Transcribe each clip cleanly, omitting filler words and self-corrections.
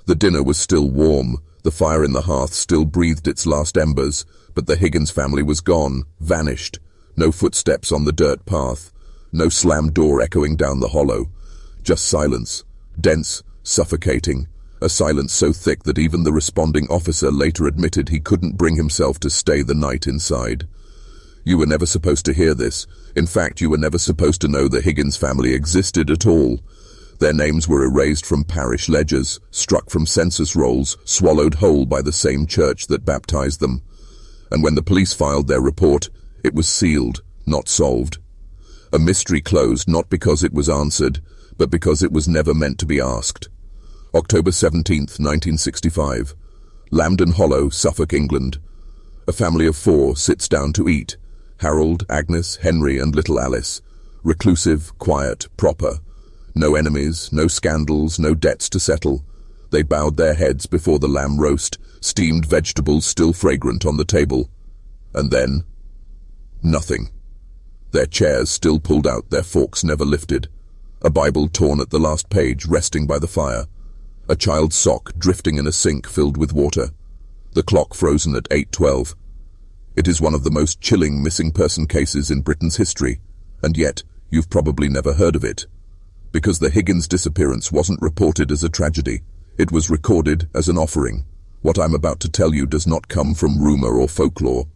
The dinner was still warm, the fire in the hearth still breathed its last embers, but the Higgins family was gone, vanished. No footsteps on the dirt path, no slammed door echoing down the hollow. Just silence, dense, suffocating, a silence so thick that even the responding officer later admitted he couldn't bring himself to stay the night inside. You were never supposed to hear this. In fact, you were never supposed to know the Higgins family existed at all. Their names were erased from parish ledgers, struck from census rolls, swallowed whole by the same church that baptized them. And when the police filed their report, it was sealed, not solved. A mystery closed not because it was answered, but because it was never meant to be asked. October 17th, 1965. Lambden Hollow, Suffolk, England. A family of 4 sits down to eat. Harold, Agnes, Henry and little Alice. Reclusive, quiet, proper. No enemies, no scandals, no debts to settle. They bowed their heads before the lamb roast, steamed vegetables still fragrant on the table. And then, nothing. Their chairs still pulled out, their forks never lifted. A Bible torn at the last page, resting by the fire. A child's sock drifting in a sink filled with water. The clock frozen at 8:12. It is one of the most chilling missing person cases in Britain's history, and yet you've probably never heard of it. Because the Higgins disappearance wasn't reported as a tragedy. It was recorded as an offering. What I'm about to tell you does not come from rumor or folklore.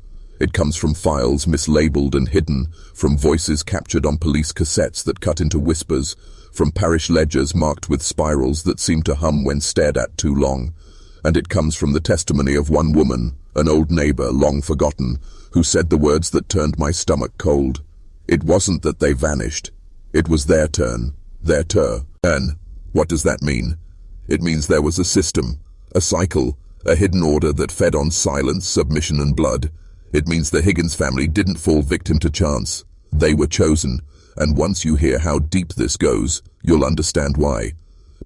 It comes from files mislabeled and hidden, from voices captured on police cassettes that cut into whispers, from parish ledgers marked with spirals that seem to hum when stared at too long. And it comes from the testimony of one woman, an old neighbor long forgotten, who said the words that turned my stomach cold. It wasn't that they vanished. It was their turn. Their turn. What does that mean? It means there was a system, a cycle, a hidden order that fed on silence, submission and blood. It means the Higgins family didn't fall victim to chance. They were chosen, and once you hear how deep this goes, you'll understand why.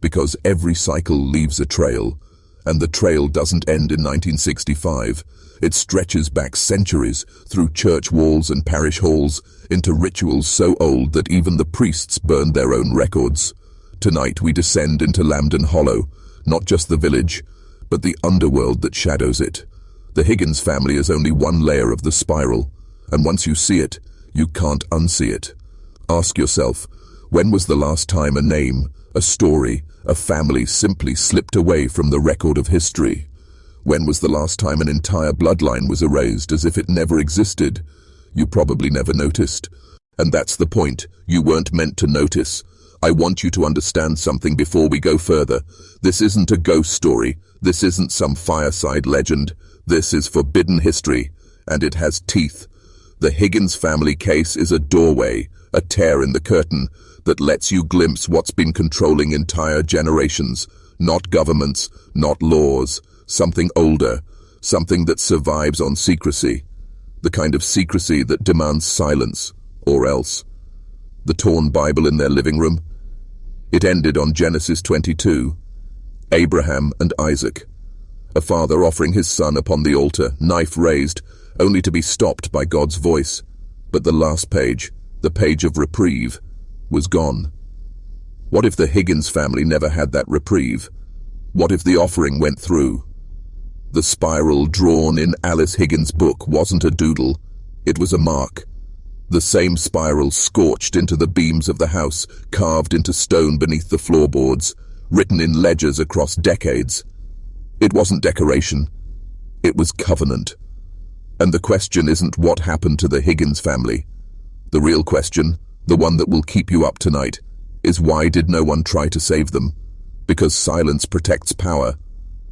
Because every cycle leaves a trail, and the trail doesn't end in 1965. It stretches back centuries, through church walls and parish halls, into rituals so old that even the priests burned their own records. Tonight we descend into Lambden Hollow, not just the village, but the underworld that shadows it. The Higgins family is only one layer of the spiral, and once you see it, you can't unsee it. Ask yourself, when was the last time a name, a story, a family simply slipped away from the record of history? When was the last time an entire bloodline was erased as if it never existed? You probably never noticed. And that's the point. You weren't meant to notice. I want you to understand something before we go further. This isn't a ghost story. This isn't some fireside legend. This is forbidden history, and it has teeth. The Higgins family case is a doorway, a tear in the curtain, that lets you glimpse what's been controlling entire generations. Not governments, not laws. Something older, something that survives on secrecy. The kind of secrecy that demands silence, or else. The torn Bible in their living room. It ended on Genesis 22. Abraham and Isaac. A father offering his son upon the altar, knife raised, only to be stopped by God's voice. But the last page, the page of reprieve, was gone. What if the Higgins family never had that reprieve? What if the offering went through? The spiral drawn in Alice Higgins' book wasn't a doodle, it was a mark. The same spiral scorched into the beams of the house, carved into stone beneath the floorboards, written in ledgers across decades. It wasn't decoration, it was covenant. And the question isn't what happened to the Higgins family. The real question, the one that will keep you up tonight, is why did no one try to save them? Because silence protects power,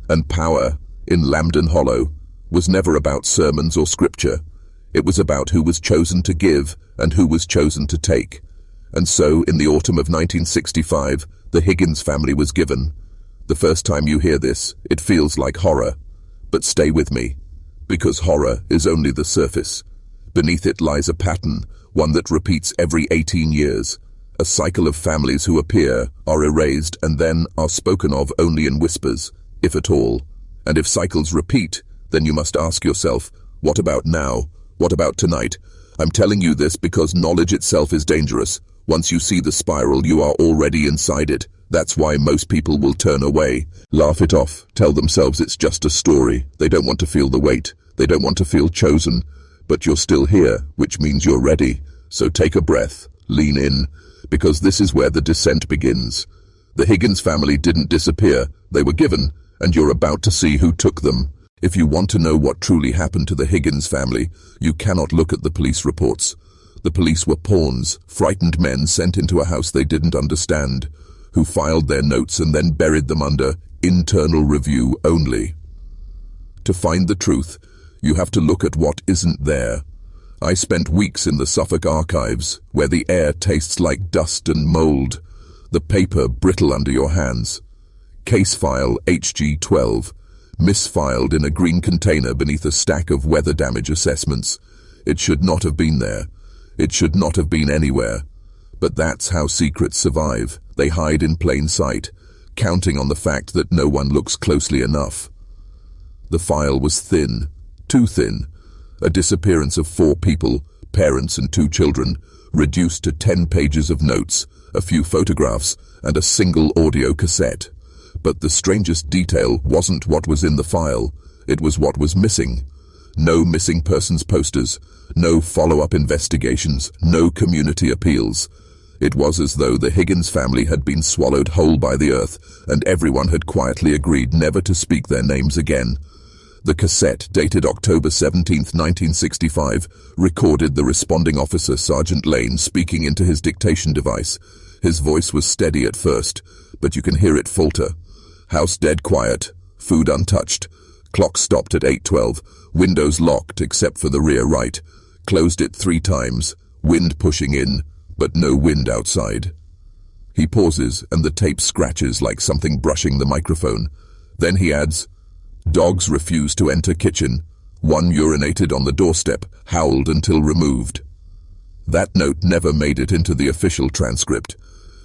and power, in Lambden Hollow, was never about sermons or scripture. It was about who was chosen to give and who was chosen to take. And so, in the autumn of 1965, the Higgins family was given. The first time you hear this, it feels like horror. But stay with me, because horror is only the surface. Beneath it lies a pattern, one that repeats every 18 years. A cycle of families who appear, are erased, and then are spoken of only in whispers, if at all. And if cycles repeat, then you must ask yourself, what about now? What about tonight? I'm telling you this because knowledge itself is dangerous. Once you see the spiral, you are already inside it. That's why most people will turn away, laugh it off, tell themselves it's just a story. They don't want to feel the weight. They don't want to feel chosen. But you're still here, which means you're ready. So take a breath, lean in, because this is where the descent begins. The Higgins family didn't disappear. They were given, and you're about to see who took them. If you want to know what truly happened to the Higgins family, you cannot look at the police reports. The police were pawns, frightened men sent into a house they didn't understand, who filed their notes and then buried them under internal review only. To find the truth, you have to look at what isn't there. I spent weeks in the Suffolk archives, where the air tastes like dust and mold, the paper brittle under your hands. Case file HG12, misfiled in a green container beneath a stack of weather damage assessments. It should not have been there. It should not have been anywhere. But that's how secrets survive. They hide in plain sight, counting on the fact that no one looks closely enough. The file was thin, too thin. A disappearance of 4 people, parents and 2 children, reduced to 10 pages of notes, a few photographs, and a single audio cassette. But the strangest detail wasn't what was in the file, it was what was missing. No missing persons posters, no follow-up investigations, no community appeals. It was as though the Higgins family had been swallowed whole by the earth, and everyone had quietly agreed never to speak their names again. The cassette, dated October 17, 1965, recorded the responding officer, Sergeant Lane, speaking into his dictation device. His voice was steady at first, but you can hear it falter. House dead quiet, food untouched. Clock stopped at 8:12, windows locked except for the rear right. Closed it 3 times, wind pushing in, but no wind outside. He pauses and the tape scratches like something brushing the microphone. Then he adds, dogs refused to enter kitchen. 1 urinated on the doorstep, howled until removed. That note never made it into the official transcript.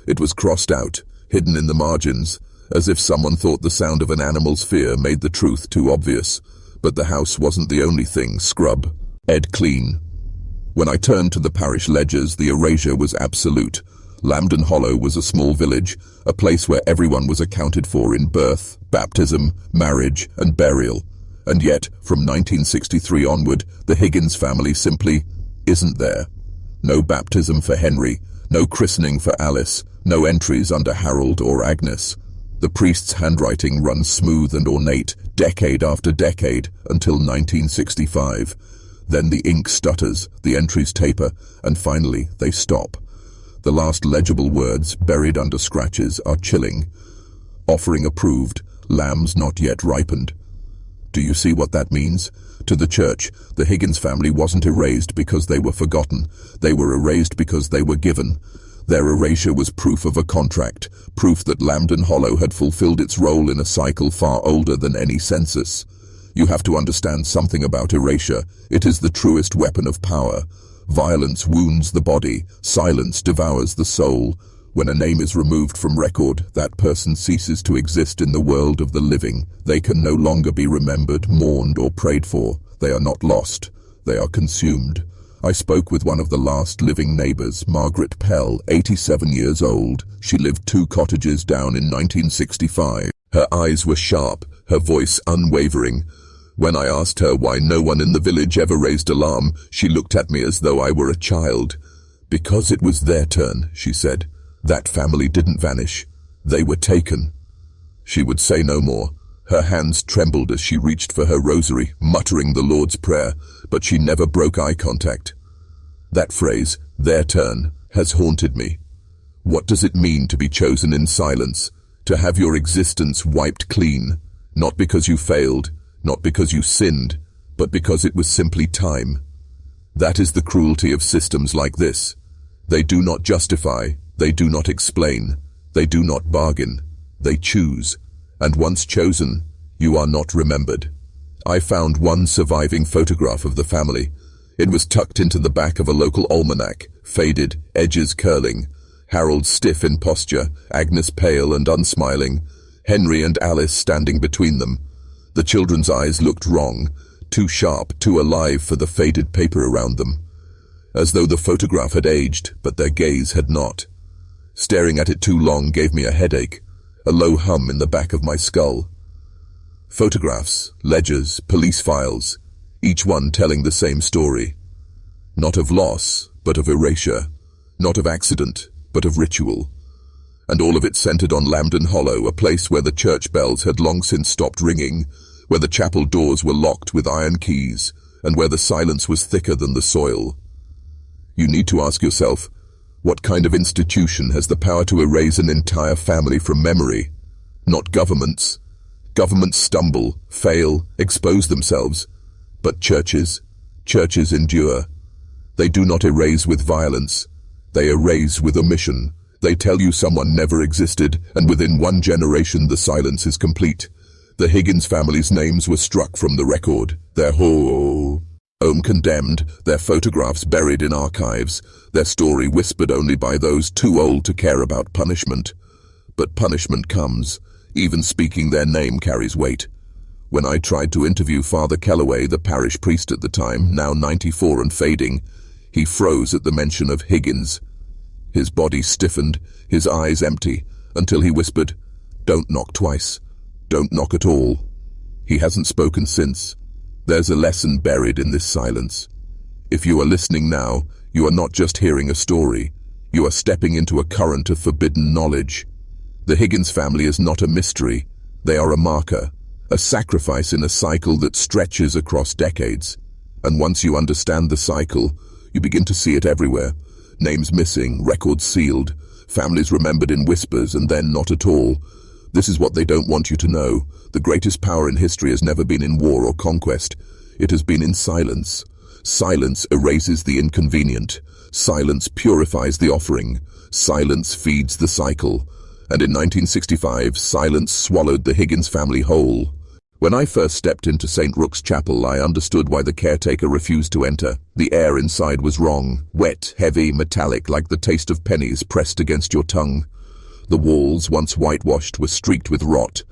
It was crossed out, hidden in the margins, as if someone thought the sound of an animal's fear made the truth too obvious. But the house wasn't the only thing scrub. Ed clean. When I turned to the parish ledgers, the erasure was absolute. Lambden Hollow was a small village, a place where everyone was accounted for in birth, baptism, marriage, and burial. And yet, from 1963 onward, the Higgins family simply isn't there. No baptism for Henry, no christening for Alice, no entries under Harold or Agnes. The priest's handwriting runs smooth and ornate, decade after decade, until 1965. Then the ink stutters, the entries taper, and finally they stop. The last legible words, buried under scratches, are chilling. Offering approved, lambs not yet ripened. Do you see what that means? To the church, the Higgins family wasn't erased because they were forgotten. They were erased because they were given. Their erasure was proof of a contract, proof that Lambden Hollow had fulfilled its role in a cycle far older than any census. You have to understand something about erasure. It is the truest weapon of power. Violence wounds the body, silence devours the soul. When a name is removed from record, that person ceases to exist in the world of the living. They can no longer be remembered, mourned, or prayed for. They are not lost. They are consumed. I spoke with one of the last living neighbors, Margaret Pell, 87 years old. She lived 2 cottages down in 1965. Her eyes were sharp, her voice unwavering. When I asked her why no one in the village ever raised alarm, she looked at me as though I were a child. Because it was their turn, she said. That family didn't vanish. They were taken. She would say no more. Her hands trembled as she reached for her rosary, muttering the Lord's Prayer, but she never broke eye contact. That phrase, their turn, has haunted me. What does it mean to be chosen in silence, to have your existence wiped clean, not because you failed, not because you sinned, but because it was simply time? That is the cruelty of systems like this. They do not justify, they do not explain, they do not bargain, they choose. And once chosen, you are not remembered. I found one surviving photograph of the family. It was tucked into the back of a local almanac, faded, edges curling. Harold stiff in posture, Agnes pale and unsmiling, Henry and Alice standing between them. The children's eyes looked wrong, too sharp, too alive for the faded paper around them. As though the photograph had aged, but their gaze had not. Staring at it too long gave me a headache, a low hum in the back of my skull. Photographs, ledgers, police files, each one telling the same story. Not of loss, but of erasure. Not of accident, but of ritual. And all of it centered on Lambden Hollow, a place where the church bells had long since stopped ringing, where the chapel doors were locked with iron keys, and where the silence was thicker than the soil. You need to ask yourself, what kind of institution has the power to erase an entire family from memory? Not governments. Governments stumble, fail, expose themselves. But churches endure. They do not erase with violence. They erase with omission. They tell you someone never existed, and within one generation the silence is complete. The Higgins family's names were struck from the record, their home condemned, their photographs buried in archives, their story whispered only by those too old to care about punishment. But punishment comes. Even speaking their name carries weight. When I tried to interview Father Kellaway, the parish priest at the time, now 94 and fading, he froze at the mention of Higgins. His body stiffened, his eyes empty, until he whispered, "Don't knock twice. Don't knock at all." He hasn't spoken since. There's a lesson buried in this silence. If you are listening now, you are not just hearing a story. You are stepping into a current of forbidden knowledge. The Higgins family is not a mystery. They are a marker, a sacrifice in a cycle that stretches across decades. And once you understand the cycle, you begin to see it everywhere. Names missing, records sealed, families remembered in whispers and then not at all. This is what they don't want you to know. The greatest power in history has never been in war or conquest. It has been in silence. Silence erases the inconvenient. Silence purifies the offering. Silence feeds the cycle. And in 1965, silence swallowed the Higgins family whole. When I first stepped into St. Rook's Chapel, I understood why the caretaker refused to enter. The air inside was wrong. Wet, heavy, metallic, like the taste of pennies pressed against your tongue. The walls, once whitewashed, were streaked with rot.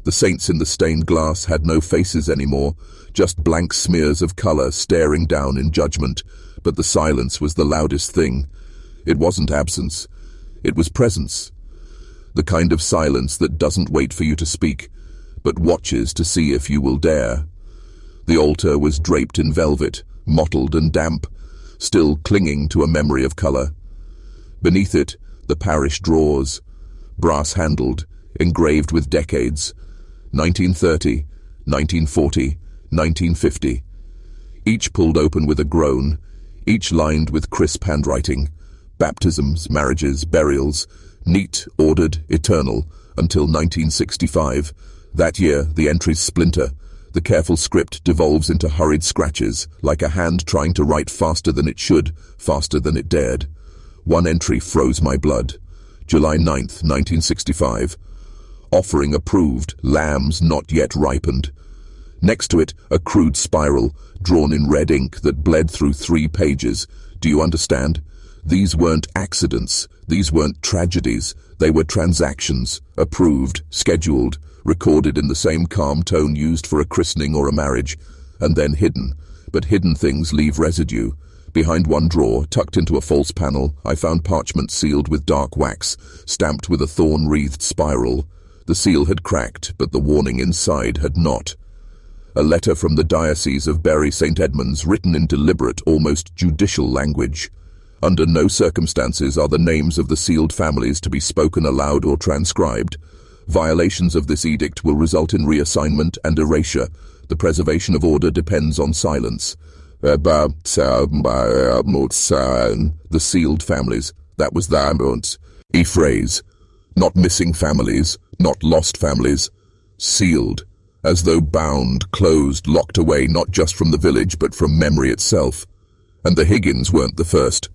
The saints in the stained glass had no faces anymore, just blank smears of color staring down in judgment. But the silence was the loudest thing. It wasn't absence. It was presence. The kind of silence that doesn't wait for you to speak, but watches to see if you will dare. The altar was draped in velvet, mottled and damp, still clinging to a memory of color. Beneath it, the parish drawers, brass-handled, engraved with decades, 1930, 1940, 1950. Each pulled open with a groan, each lined with crisp handwriting. Baptisms, marriages, burials, neat, ordered, eternal, until 1965. That year, the entries splinter. The careful script devolves into hurried scratches, like a hand trying to write faster than it should, faster than it dared. One entry froze my blood. July 9th, 1965. Offering approved, lambs not yet ripened. Next to it, a crude spiral, drawn in red ink that bled through 3 pages. Do you understand? These weren't accidents. These weren't tragedies. They were transactions, approved, scheduled, recorded in the same calm tone used for a christening or a marriage, and then hidden. But hidden things leave residue. Behind one drawer, tucked into a false panel, I found parchment sealed with dark wax, stamped with a thorn-wreathed spiral. The seal had cracked, but the warning inside had not. A letter from the Diocese of Bury St. Edmunds, written in deliberate, almost judicial language. Under no circumstances are the names of the sealed families to be spoken aloud or transcribed. Violations of this edict will result in reassignment and erasure. The preservation of order depends on silence. The sealed families, that was the ambulance. E-phrase. Not missing families, not lost families. Sealed. As though bound, closed, locked away not just from the village but from memory itself. And the Higgins weren't the first.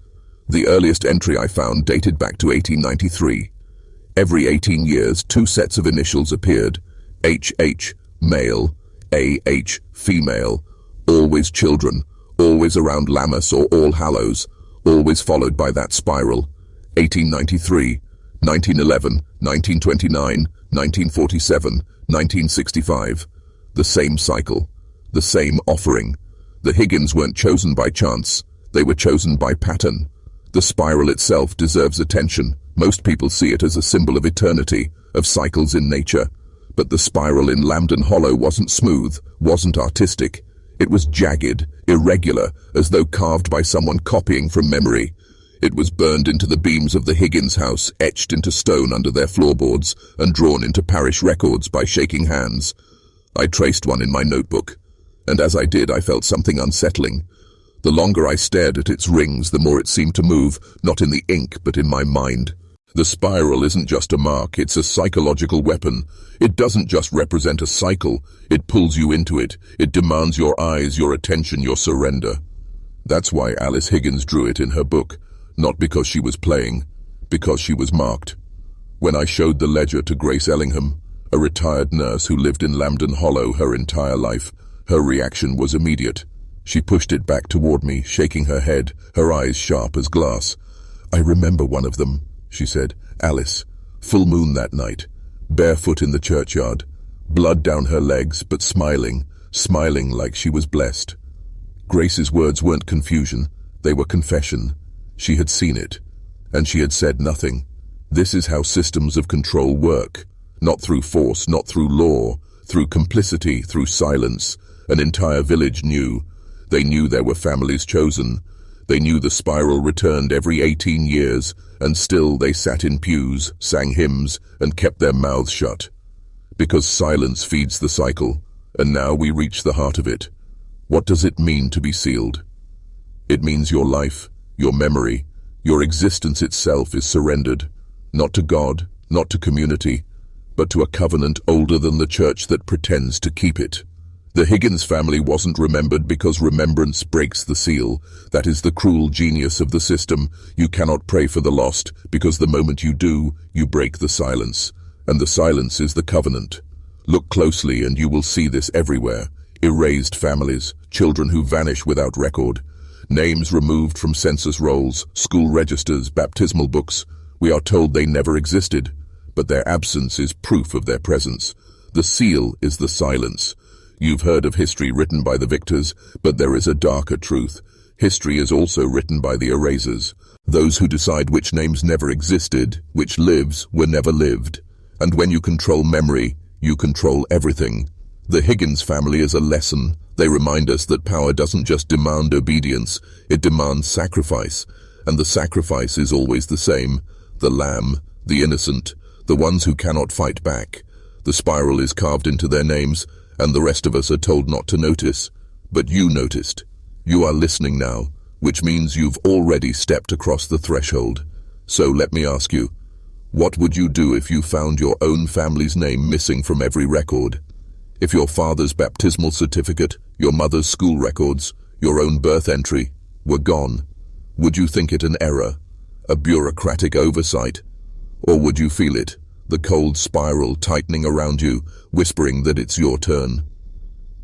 The earliest entry I found dated back to 1893. Every 18 years, 2 sets of initials appeared. HH, male, AH, female. Always children, always around Lammas or All Hallows, always followed by that spiral. 1893, 1911, 1929, 1947, 1965. The same cycle, the same offering. The Higgins weren't chosen by chance. They were chosen by pattern. The spiral itself deserves attention. Most people see it as a symbol of eternity, of cycles in nature. But the spiral in Lambden Hollow wasn't smooth, wasn't artistic. It was jagged, irregular, as though carved by someone copying from memory. It was burned into the beams of the Higgins house, etched into stone under their floorboards, and drawn into parish records by shaking hands. I traced one in my notebook, and as I did I felt something unsettling. The longer I stared at its rings, the more it seemed to move, not in the ink, but in my mind. The spiral isn't just a mark, it's a psychological weapon. It doesn't just represent a cycle, it pulls you into it. It demands your eyes, your attention, your surrender. That's why Alice Higgins drew it in her book, not because she was playing, because she was marked. When I showed the ledger to Grace Ellingham, a retired nurse who lived in Lambden Hollow her entire life, her reaction was immediate. She pushed it back toward me, shaking her head, her eyes sharp as glass. "I remember one of them," she said. "Alice. Full moon that night. Barefoot in the churchyard. Blood down her legs, but smiling like she was blessed." Grace's words weren't confusion. They were confession. She had seen it, and she had said nothing. This is how systems of control work. Not through force, not through law, through complicity, through silence. An entire village knew. They knew there were families chosen. They knew the spiral returned every 18 years, and still they sat in pews, sang hymns, and kept their mouths shut. Because silence feeds the cycle, and now we reach the heart of it. What does it mean to be sealed? It means your life, your memory, your existence itself is surrendered, not to God, not to community, but to a covenant older than the church that pretends to keep it. The Higgins family wasn't remembered because remembrance breaks the seal. That is the cruel genius of the system. You cannot pray for the lost, because the moment you do, you break the silence. And the silence is the covenant. Look closely and you will see this everywhere. Erased families, children who vanish without record, names removed from census rolls, school registers, baptismal books. We are told they never existed, but their absence is proof of their presence. The seal is the silence. You've heard of history written by the victors, but there is a darker truth. History is also written by the erasers, those who decide which names never existed, which lives were never lived. And when you control memory, you control everything. The Higgins family is a lesson. They remind us that power doesn't just demand obedience, it demands sacrifice. And the sacrifice is always the same. The lamb, the innocent, the ones who cannot fight back. The spiral is carved into their names, and the rest of us are told not to notice. But you noticed. You are listening now, which means you've already stepped across the threshold. So let me ask you, what would you do if you found your own family's name missing from every record? If your father's baptismal certificate, your mother's school records, your own birth entry were gone, would you think it an error, a bureaucratic oversight? Or would you feel it, the cold spiral tightening around you, whispering that it's your turn?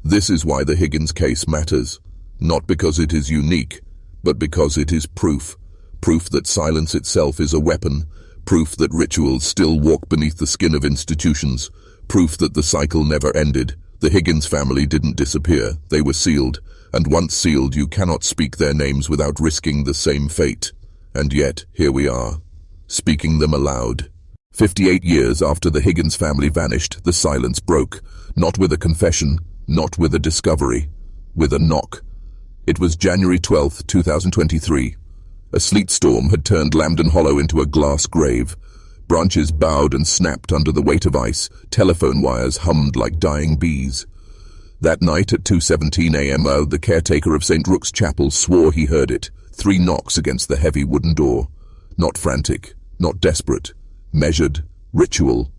This is why the Higgins case matters, not because it is unique, but because it is proof. Proof that silence itself is a weapon, proof that rituals still walk beneath the skin of institutions, proof that the cycle never ended. The Higgins family didn't disappear, they were sealed, and once sealed you cannot speak their names without risking the same fate. And yet, here we are, speaking them aloud. 58 years after the Higgins family vanished, the silence broke, not with a confession, not with a discovery, with a knock. It was January 12, 2023. A sleet storm had turned Lambden Hollow into a glass grave. Branches bowed and snapped under the weight of ice, telephone wires hummed like dying bees. That night at 2:17 a.m. the caretaker of St. Rook's Chapel swore he heard it, 3 knocks against the heavy wooden door. Not frantic, not desperate. Measured, ritual.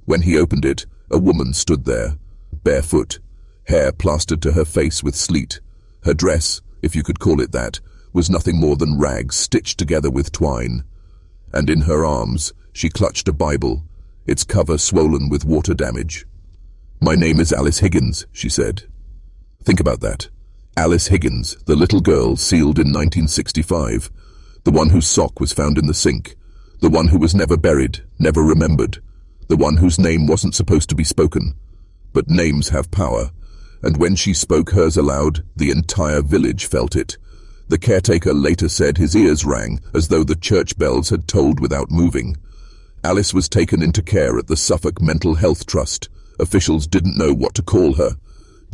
When he opened it, a woman stood there, barefoot, hair plastered to her face with sleet. Her dress, if you could call it that, was nothing more than rags stitched together with twine. And in her arms, she clutched a Bible, its cover swollen with water damage. "My name is Alice Higgins," she said. Think about that. Alice Higgins, the little girl sealed in 1965, the one whose sock was found in the sink, the one who was never buried, never remembered, the one whose name wasn't supposed to be spoken. But names have power, and when she spoke hers aloud, the entire village felt it. The caretaker later said his ears rang, as though the church bells had tolled without moving. Alice was taken into care at the Suffolk Mental Health Trust. Officials didn't know what to call her.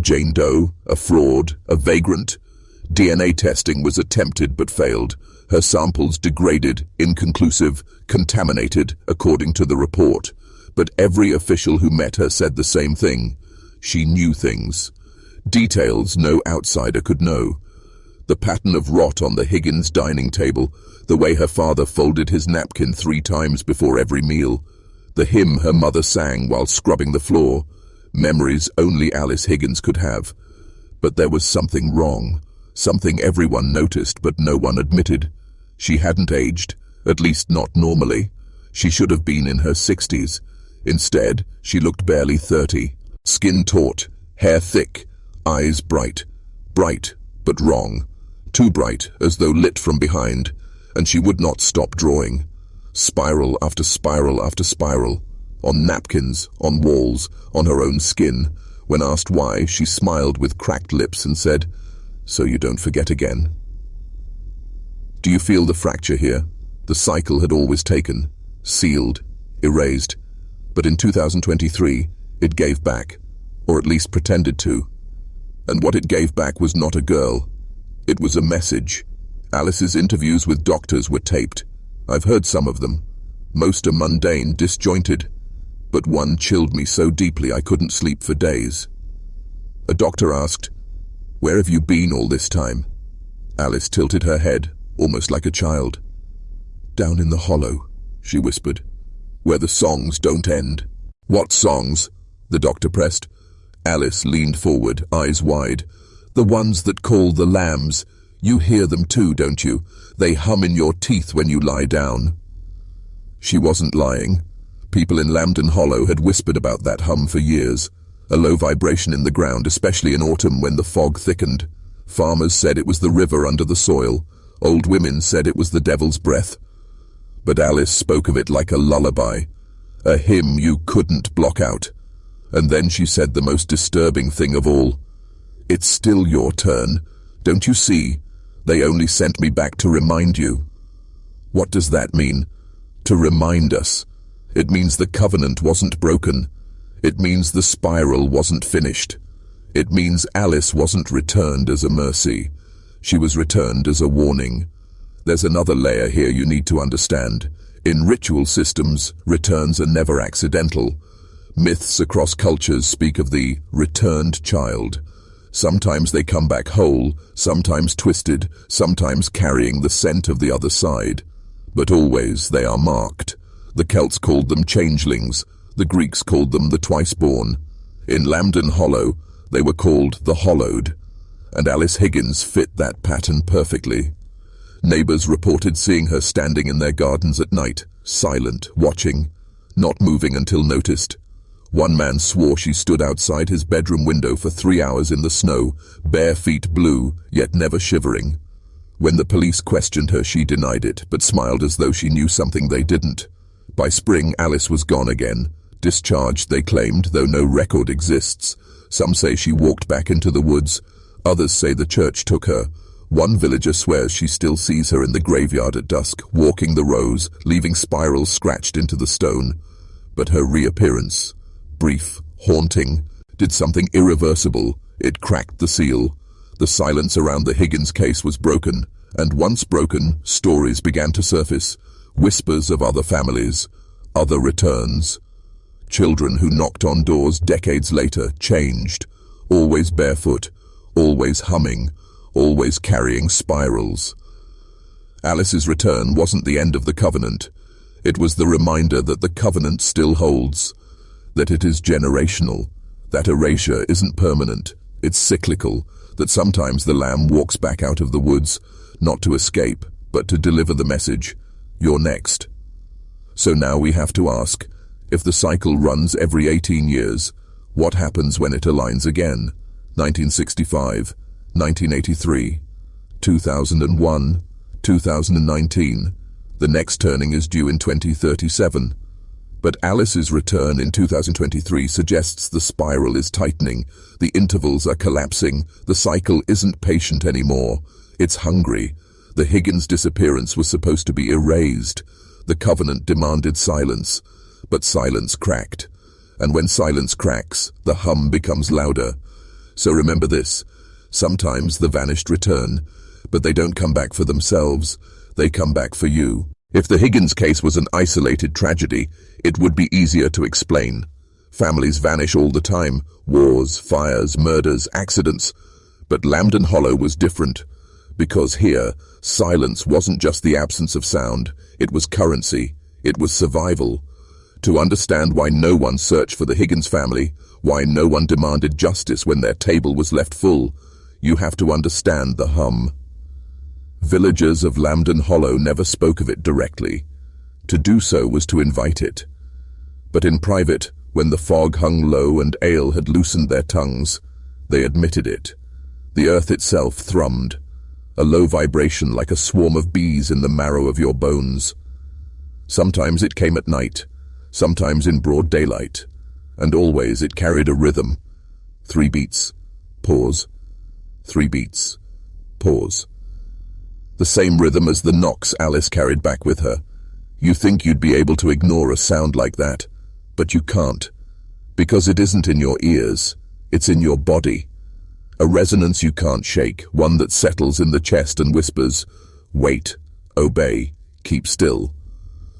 Jane Doe, a fraud, a vagrant. DNA testing was attempted but failed. Her samples degraded, inconclusive, contaminated, according to the report. But every official who met her said the same thing. She knew things. Details no outsider could know. The pattern of rot on the Higgins dining table, the way her father folded his napkin 3 times before every meal, the hymn her mother sang while scrubbing the floor, memories only Alice Higgins could have. But there was something wrong, something everyone noticed but no one admitted. She hadn't aged, at least not normally. She should have been in her 60s. Instead, she looked barely 30. Skin taut, hair thick, eyes bright. Bright, but wrong. Too bright, as though lit from behind, and she would not stop drawing. Spiral after spiral after spiral. On napkins, on walls, on her own skin. When asked why, she smiled with cracked lips and said, "So you don't forget again." Do you feel the fracture here? The cycle had always taken, sealed, erased. But in 2023, it gave back, or at least pretended to. And what it gave back was not a girl. It was a message. Alice's interviews with doctors were taped. I've heard some of them. Most are mundane, disjointed. But one chilled me so deeply I couldn't sleep for days. A doctor asked, "Where have you been all this time?" Alice tilted her head, almost like a child. "Down in the hollow," she whispered, "where the songs don't end." "What songs?" the doctor pressed. Alice leaned forward, eyes wide. "The ones that call the lambs. You hear them too, don't you? They hum in your teeth when you lie down." She wasn't lying. People in Lambton Hollow had whispered about that hum for years. A low vibration in the ground, especially in autumn when the fog thickened. Farmers said it was the river under the soil. Old women said it was the devil's breath. But Alice spoke of it like a lullaby, a hymn you couldn't block out. And then she said the most disturbing thing of all. "It's still your turn. Don't you see? They only sent me back to remind you." What does that mean? To remind us. It means the covenant wasn't broken. It means the spiral wasn't finished. It means Alice wasn't returned as a mercy. She was returned as a warning. There's another layer here you need to understand. In ritual systems, returns are never accidental. Myths across cultures speak of the returned child. Sometimes they come back whole, sometimes twisted, sometimes carrying the scent of the other side. But always they are marked. The Celts called them changelings. The Greeks called them the twice-born. In Lambton Hollow, they were called the Hollowed. And Alice Higgins fit that pattern perfectly. Neighbors reported seeing her standing in their gardens at night, silent, watching, not moving until noticed. One man swore she stood outside his bedroom window for 3 hours in the snow, bare feet blue, yet never shivering. When the police questioned her, she denied it, but smiled as though she knew something they didn't. By spring, Alice was gone again. Discharged, they claimed, though no record exists. Some say she walked back into the woods. Others say the church took her. One villager swears she still sees her in the graveyard at dusk, walking the rows, leaving spirals scratched into the stone. But her reappearance, brief, haunting, did something irreversible. It cracked the seal. The silence around the Higgins case was broken, and once broken, stories began to surface. Whispers of other families, other returns. Children who knocked on doors decades later, changed, always barefoot, always humming, always carrying spirals. Alice's return wasn't the end of the covenant. It was the reminder that the covenant still holds, that it is generational, that erasure isn't permanent, it's cyclical, that sometimes the lamb walks back out of the woods, not to escape, but to deliver the message, "You're next." So now we have to ask, if the cycle runs every 18 years, what happens when it aligns again? 1965, 1983, 2001, 2019. The next turning is due in 2037. But Alice's return in 2023 suggests the spiral is tightening, the intervals are collapsing, the cycle isn't patient anymore. It's hungry. The Higgins disappearance was supposed to be erased. The covenant demanded silence, but silence cracked. And when silence cracks, the hum becomes louder. So remember this. Sometimes the vanished return, but they don't come back for themselves. They come back for you. If the Higgins case was an isolated tragedy, it would be easier to explain. Families vanish all the time. Wars, fires, murders, accidents. But Lambden Hollow was different. Because here, silence wasn't just the absence of sound. It was currency. It was survival. To understand why no one searched for the Higgins family, why no one demanded justice when their table was left full, you have to understand the hum. Villagers of Lambden Hollow never spoke of it directly. To do so was to invite it. But in private, when the fog hung low and ale had loosened their tongues, they admitted it. The earth itself thrummed, a low vibration like a swarm of bees in the marrow of your bones. Sometimes it came at night, sometimes in broad daylight, and always it carried a rhythm. 3 beats, pause, 3 beats, pause. The same rhythm as the knocks Alice carried back with her. You think you'd be able to ignore a sound like that, but you can't, because it isn't in your ears, it's in your body. A resonance you can't shake, one that settles in the chest and whispers, wait, obey, keep still.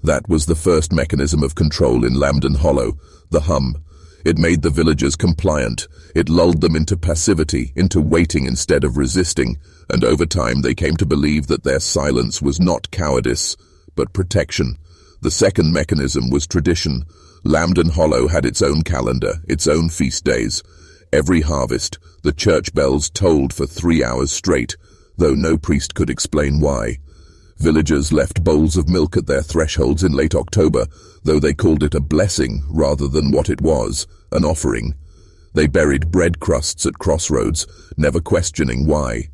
That was the first mechanism of control in Lambden Hollow, the hum. It made the villagers compliant. It lulled them into passivity, into waiting instead of resisting, and over time they came to believe that their silence was not cowardice, but protection. The second mechanism was tradition. Lambden Hollow had its own calendar, its own feast days. Every harvest, the church bells tolled for 3 hours straight, though no priest could explain why. Villagers left bowls of milk at their thresholds in late October, though they called it a blessing rather than what it was, an offering. They buried bread crusts at crossroads, never questioning why.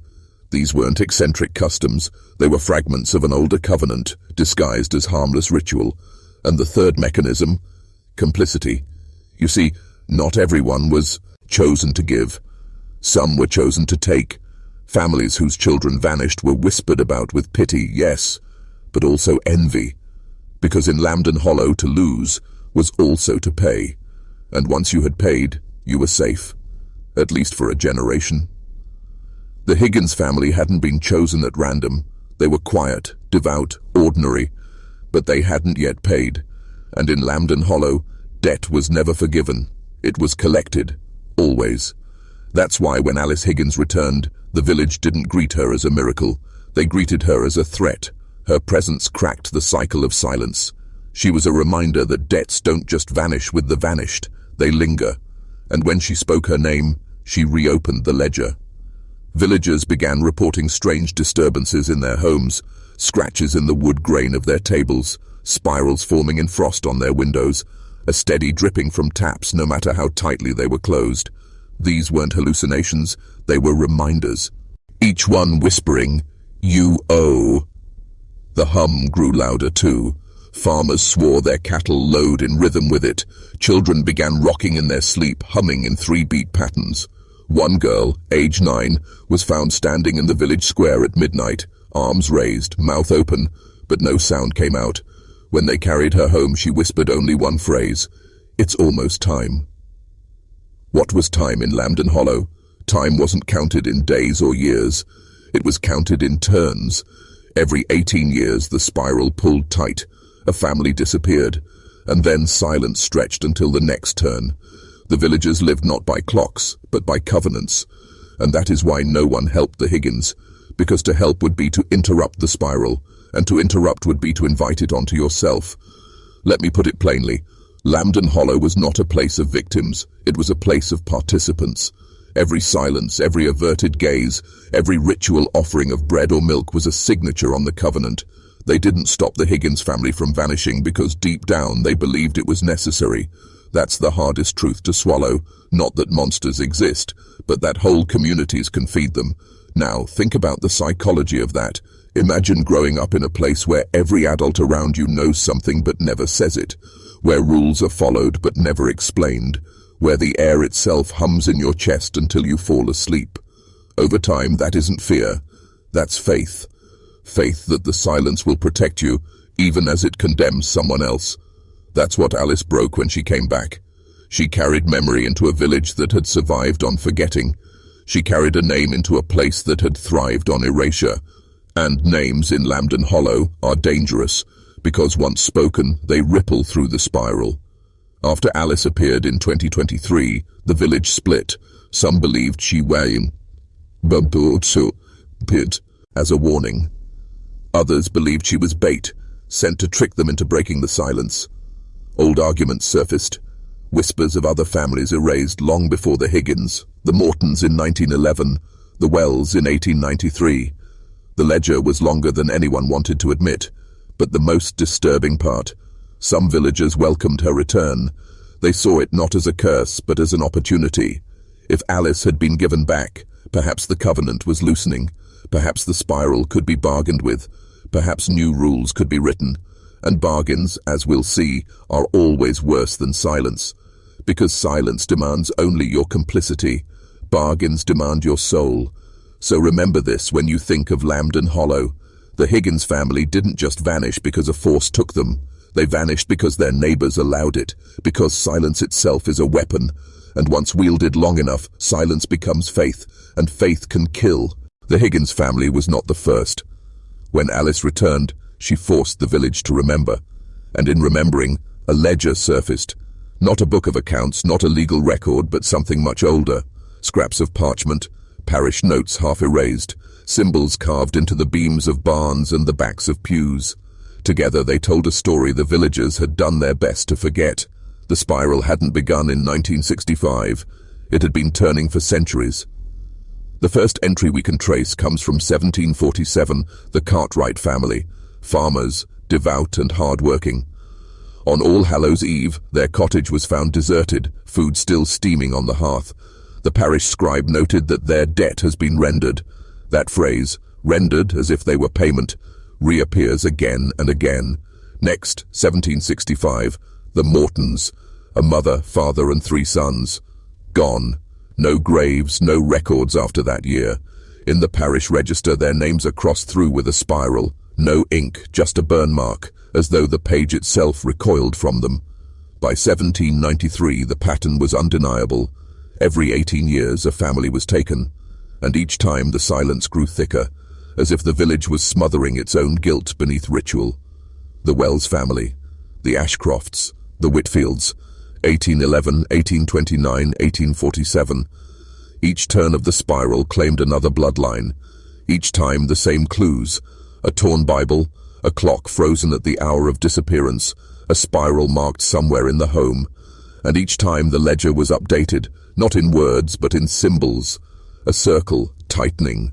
These weren't eccentric customs, they were fragments of an older covenant, disguised as harmless ritual. And the third mechanism, complicity. You see, not everyone was chosen to give. Some were chosen to take. Families whose children vanished were whispered about with pity, yes, but also envy. Because in Lambden Hollow, to lose was also to pay. And once you had paid, you were safe. At least for a generation. The Higgins family hadn't been chosen at random. They were quiet, devout, ordinary, but they hadn't yet paid. And in Lambden Hollow, debt was never forgiven. It was collected, always. That's why when Alice Higgins returned, the village didn't greet her as a miracle. They greeted her as a threat. Her presence cracked the cycle of silence. She was a reminder that debts don't just vanish with the vanished, they linger. And when she spoke her name, she reopened the ledger. Villagers began reporting strange disturbances in their homes, scratches in the wood grain of their tables, spirals forming in frost on their windows, a steady dripping from taps no matter how tightly they were closed. These weren't hallucinations, they were reminders. Each one whispering, "You owe." The hum grew louder too. Farmers swore their cattle lowed in rhythm with it. Children began rocking in their sleep, humming in 3-beat patterns. One girl, age 9, was found standing in the village square at midnight, arms raised, mouth open, but no sound came out. When they carried her home, she whispered only one phrase, "It's almost time." What was time in Lambden Hollow? Time wasn't counted in days or years. It was counted in turns. Every 18 years, the spiral pulled tight. A family disappeared, and then silence stretched until the next turn. The villagers lived not by clocks, but by covenants. And that is why no one helped the Higgins, because to help would be to interrupt the spiral, and to interrupt would be to invite it onto yourself. Let me put it plainly. Lambden Hollow was not a place of victims, it was a place of participants. Every silence, every averted gaze, every ritual offering of bread or milk was a signature on the covenant. They didn't stop the Higgins family from vanishing because deep down they believed it was necessary. That's the hardest truth to swallow, not that monsters exist, but that whole communities can feed them. Now, think about the psychology of that. Imagine growing up in a place where every adult around you knows something but never says it, where rules are followed but never explained, where the air itself hums in your chest until you fall asleep. Over time, that isn't fear. That's faith. Faith that the silence will protect you, even as it condemns someone else. That's what Alice broke when she came back. She carried memory into a village that had survived on forgetting. She carried a name into a place that had thrived on erasure. And names in Lambden Hollow are dangerous, because once spoken, they ripple through the spiral. After Alice appeared in 2023, the village split. Some believed she was pit as a warning. Others believed she was bait, sent to trick them into breaking the silence. Old arguments surfaced. Whispers of other families erased long before the Higgins, the Mortons in 1911, the Wells in 1893. The ledger was longer than anyone wanted to admit, but the most disturbing part, some villagers welcomed her return. They saw it not as a curse, but as an opportunity. If Alice had been given back, perhaps the covenant was loosening, perhaps the spiral could be bargained with, perhaps new rules could be written. And bargains, as we'll see, are always worse than silence. Because silence demands only your complicity. Bargains demand your soul. So remember this when you think of Lambden Hollow. The Higgins family didn't just vanish because a force took them. They vanished because their neighbors allowed it, because silence itself is a weapon. And once wielded long enough, silence becomes faith, and faith can kill. The Higgins family was not the first. When Alice returned, she forced the village to remember. And in remembering, a ledger surfaced. Not a book of accounts, not a legal record, but something much older. Scraps of parchment, parish notes half erased, symbols carved into the beams of barns and the backs of pews. Together they told a story the villagers had done their best to forget. The spiral hadn't begun in 1965. It had been turning for centuries. The first entry we can trace comes from 1747, the Cartwright family. Farmers, devout and hard-working. On All Hallows Eve, their cottage was found deserted, food still steaming on the hearth. The parish scribe noted that their debt has been rendered. That phrase, rendered as if they were payment, reappears again and again. Next, 1765, the Mortons, a mother, father and 3 sons. Gone. No graves, no records after that year. In the parish register, their names are crossed through with a spiral. No ink, just a burn mark, as though the page itself recoiled from them. By 1793, the pattern was undeniable. Every 18 years, a family was taken, and each time the silence grew thicker, as if the village was smothering its own guilt beneath ritual. The Wells family, the Ashcrofts, the Whitfields, 1811, 1829, 1847. Each turn of the spiral claimed another bloodline. Each time the same clues. A torn Bible, a clock frozen at the hour of disappearance, a spiral marked somewhere in the home. And each time the ledger was updated, not in words but in symbols. A circle, tightening.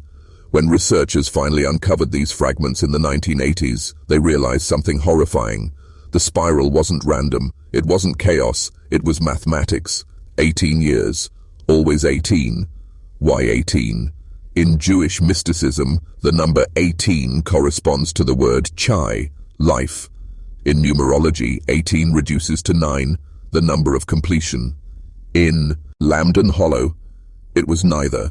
When researchers finally uncovered these fragments in the 1980s, they realized something horrifying. The spiral wasn't random, it wasn't chaos, it was mathematics. 18 years. Always 18. Why 18? In Jewish mysticism, the number 18 corresponds to the word chai, life. In numerology, 18 reduces to 9, the number of completion. In Lambden Hollow, it was neither.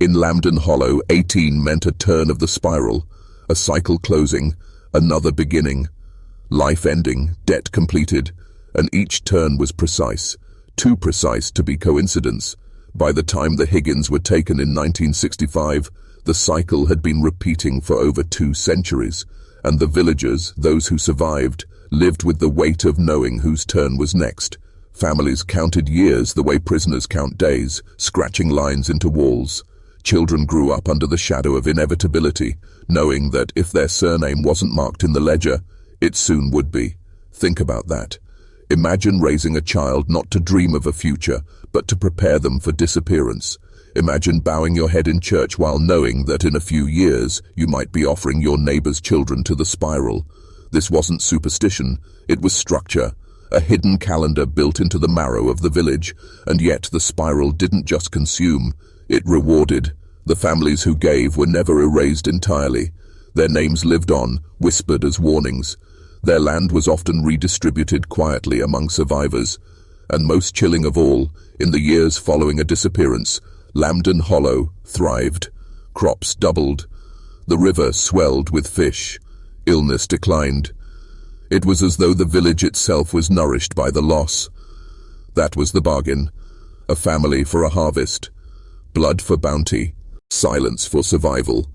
In Lambden Hollow, 18 meant a turn of the spiral, a cycle closing, another beginning. Life ending, debt completed, and each turn was precise, too precise to be coincidence. By the time the Higgins were taken in 1965, the cycle had been repeating for over 2 centuries, and the villagers, those who survived, lived with the weight of knowing whose turn was next. Families counted years the way prisoners count days, scratching lines into walls. Children grew up under the shadow of inevitability, knowing that if their surname wasn't marked in the ledger, it soon would be. Think about that. Imagine raising a child not to dream of a future, but to prepare them for disappearance. Imagine bowing your head in church while knowing that in a few years you might be offering your neighbor's children to the spiral. This wasn't superstition, it was structure, a hidden calendar built into the marrow of the village, and yet the spiral didn't just consume, it rewarded. The families who gave were never erased entirely. Their names lived on, whispered as warnings. Their land was often redistributed quietly among survivors. And most chilling of all, in the years following a disappearance, Lambden Hollow thrived. Crops doubled. The river swelled with fish. Illness declined. It was as though the village itself was nourished by the loss. That was the bargain. A family for a harvest. Blood for bounty. Silence for survival.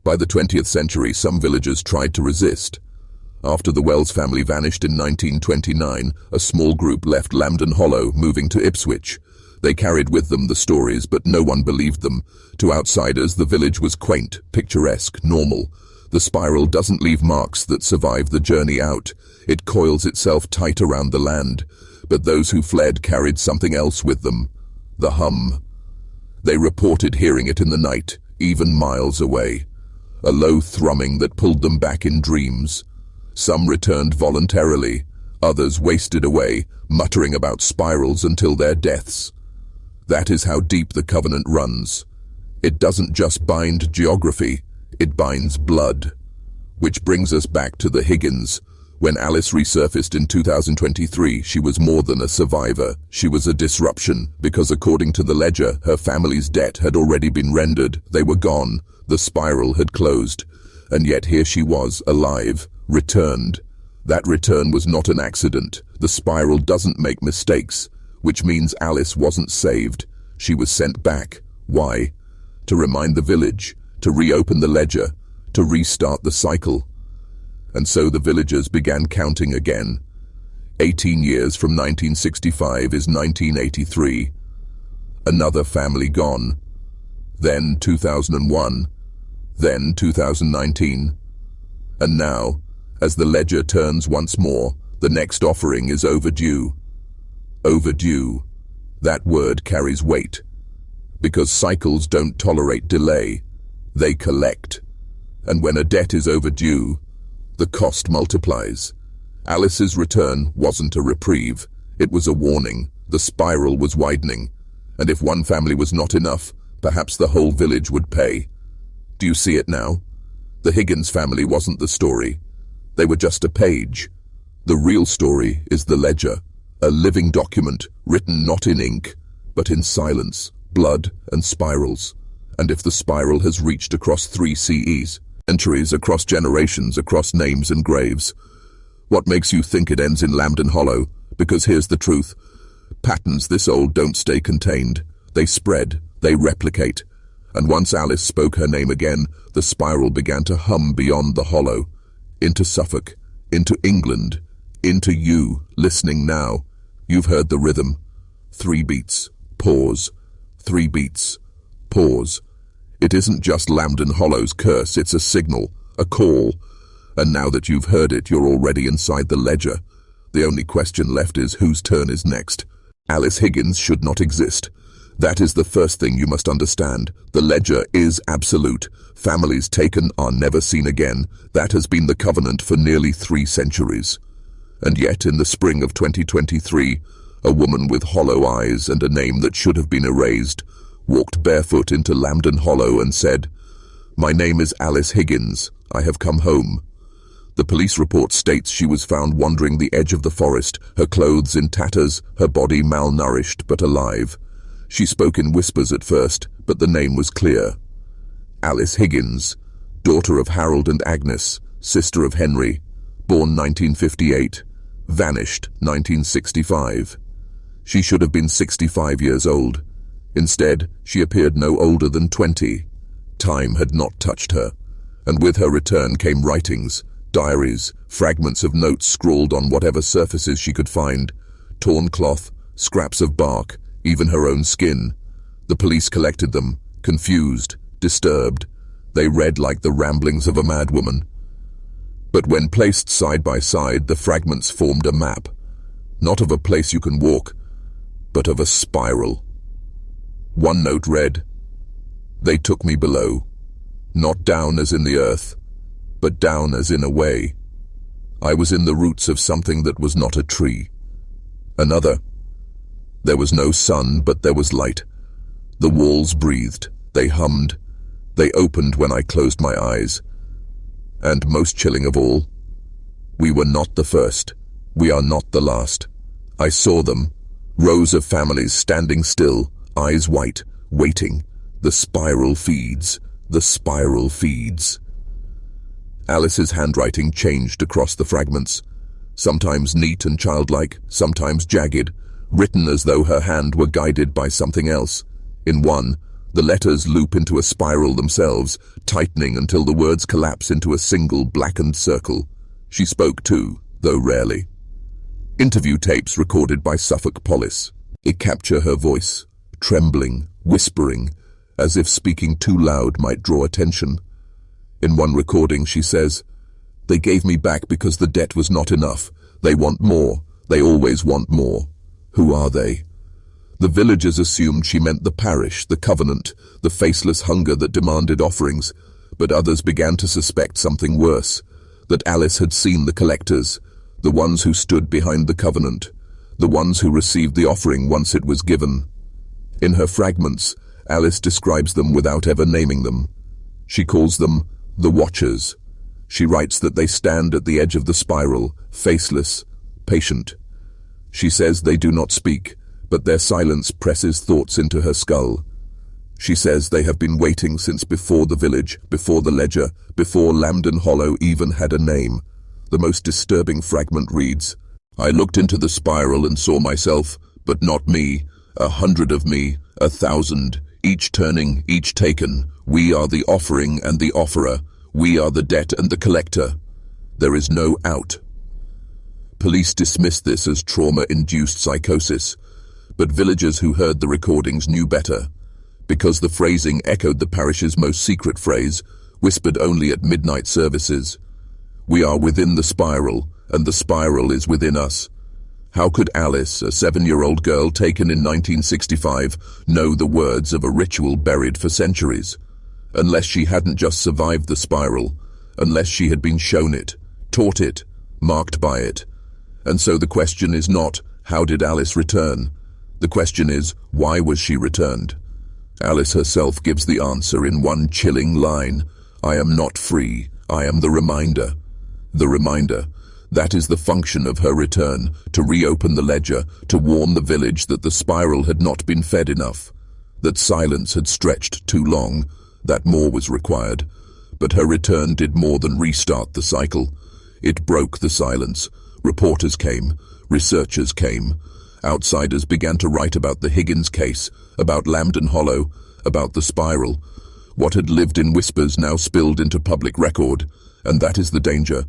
By the 20th century, some villagers tried to resist. After the Wells family vanished in 1929, a small group left Lambden Hollow, moving to Ipswich. They carried with them the stories, but no one believed them. To outsiders, the village was quaint, picturesque, normal. The spiral doesn't leave marks that survive the journey out. It coils itself tight around the land. But those who fled carried something else with them. The hum. They reported hearing it in the night, even miles away. A low thrumming that pulled them back in dreams. Some returned voluntarily. Others wasted away, muttering about spirals until their deaths. That is how deep the covenant runs. It doesn't just bind geography, it binds blood. Which brings us back to the Higgins. When Alice resurfaced in 2023, she was more than a survivor. She was a disruption, because according to the ledger, her family's debt had already been rendered. They were gone. The spiral had closed. And yet here she was, alive, returned. That return was not an accident. The spiral doesn't make mistakes, which means Alice wasn't saved. She was sent back. Why? To remind the village, to reopen the ledger, to restart the cycle. And so the villagers began counting again. 18 years from 1965 is 1983. Another family gone. Then 2001. Then 2019. And now, as the ledger turns once more, the next offering is overdue. Overdue. That word carries weight. Because cycles don't tolerate delay. They collect. And when a debt is overdue, the cost multiplies. Alice's return wasn't a reprieve. It was a warning. The spiral was widening. And if one family was not enough, perhaps the whole village would pay. Do you see it now? The Higgins family wasn't the story. They were just a page. The real story is the ledger, a living document written not in ink, but in silence, blood, and spirals. And if the spiral has reached across 3 CEs, centuries, across generations, across names and graves, what makes you think it ends in Lambden Hollow? Because here's the truth. Patterns this old don't stay contained. They spread, they replicate. And once Alice spoke her name again, the spiral began to hum beyond the hollow. Into Suffolk, into England, into you, listening now. You've heard the rhythm. 3 beats, pause. 3 beats, pause. It isn't just Lambden Hollow's curse, it's a signal, a call. And now that you've heard it, you're already inside the ledger. The only question left is whose turn is next. Alice Higgins should not exist. That is the first thing you must understand. The ledger is absolute. Families taken are never seen again. That has been the covenant for nearly 3 centuries. And yet, in the spring of 2023, a woman with hollow eyes and a name that should have been erased walked barefoot into Lambden Hollow and said, "My name is Alice Higgins. I have come home." The police report states she was found wandering the edge of the forest, her clothes in tatters, her body malnourished but alive. She spoke in whispers at first, but the name was clear. Alice Higgins, daughter of Harold and Agnes, sister of Henry, born 1958, vanished 1965. She should have been 65 years old. Instead, she appeared no older than 20. Time had not touched her, and with her return came writings, diaries, fragments of notes scrawled on whatever surfaces she could find, torn cloth, scraps of bark, even her own skin. The police collected them, confused, disturbed. They read like the ramblings of a madwoman. But when placed side by side, the fragments formed a map, not of a place you can walk, but of a spiral. One note read, "They took me below, not down as in the earth, but down as in a way. I was in the roots of something that was not a tree." Another, "There was no sun, but there was light. The walls breathed, they hummed, they opened when I closed my eyes. And most chilling of all, we were not the first, we are not the last. I saw them, rows of families standing still, eyes white, waiting. The spiral feeds, the spiral feeds." Alice's handwriting changed across the fragments, sometimes neat and childlike, sometimes jagged, written as though her hand were guided by something else. In one, the letters loop into a spiral themselves, tightening until the words collapse into a single blackened circle. She spoke too, though rarely. Interview tapes recorded by Suffolk Police. It captured her voice, trembling, whispering, as if speaking too loud might draw attention. In one recording she says, "They gave me back because the debt was not enough. They want more. They always want more. Who are they?" The villagers assumed she meant the parish, the covenant, the faceless hunger that demanded offerings, but others began to suspect something worse, that Alice had seen the collectors, the ones who stood behind the covenant, the ones who received the offering once it was given. In her fragments, Alice describes them without ever naming them. She calls them the Watchers. She writes that they stand at the edge of the spiral, faceless, patient. She says they do not speak, but their silence presses thoughts into her skull. She says they have been waiting since before the village, before the ledger, before Lambden Hollow even had a name. The most disturbing fragment reads, "I looked into the spiral and saw myself, but not me. 100 of me, 1,000, each turning, each taken. We are the offering and the offerer. We are the debt and the collector. There is no out." Police dismissed this as trauma-induced psychosis, but villagers who heard the recordings knew better, because the phrasing echoed the parish's most secret phrase, whispered only at midnight services. "We are within the spiral, and the spiral is within us." How could Alice, a 7-year-old girl taken in 1965, know the words of a ritual buried for centuries? Unless she hadn't just survived the spiral, unless she had been shown it, taught it, marked by it. And so the question is not, how did Alice return? The question is, why was she returned? Alice herself gives the answer in one chilling line, "I am not free, I am the reminder." The reminder. That is the function of her return, to reopen the ledger, to warn the village that the spiral had not been fed enough, that silence had stretched too long, that more was required. But her return did more than restart the cycle. It broke the silence. Reporters came, researchers came. Outsiders began to write about the Higgins case, about Lambden Hollow, about the spiral. What had lived in whispers now spilled into public record, and that is the danger.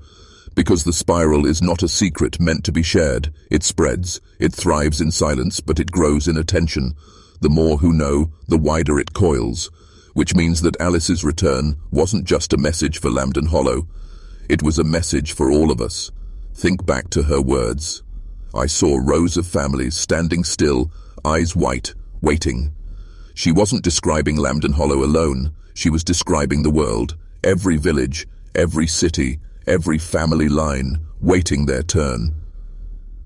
Because the spiral is not a secret meant to be shared. It spreads, it thrives in silence, but it grows in attention. The more who know, the wider it coils. Which means that Alice's return wasn't just a message for Lambden Hollow. It was a message for all of us. Think back to her words. "I saw rows of families standing still, eyes white, waiting." She wasn't describing Lambden Hollow alone. She was describing the world, every village, every city, every family line, waiting their turn.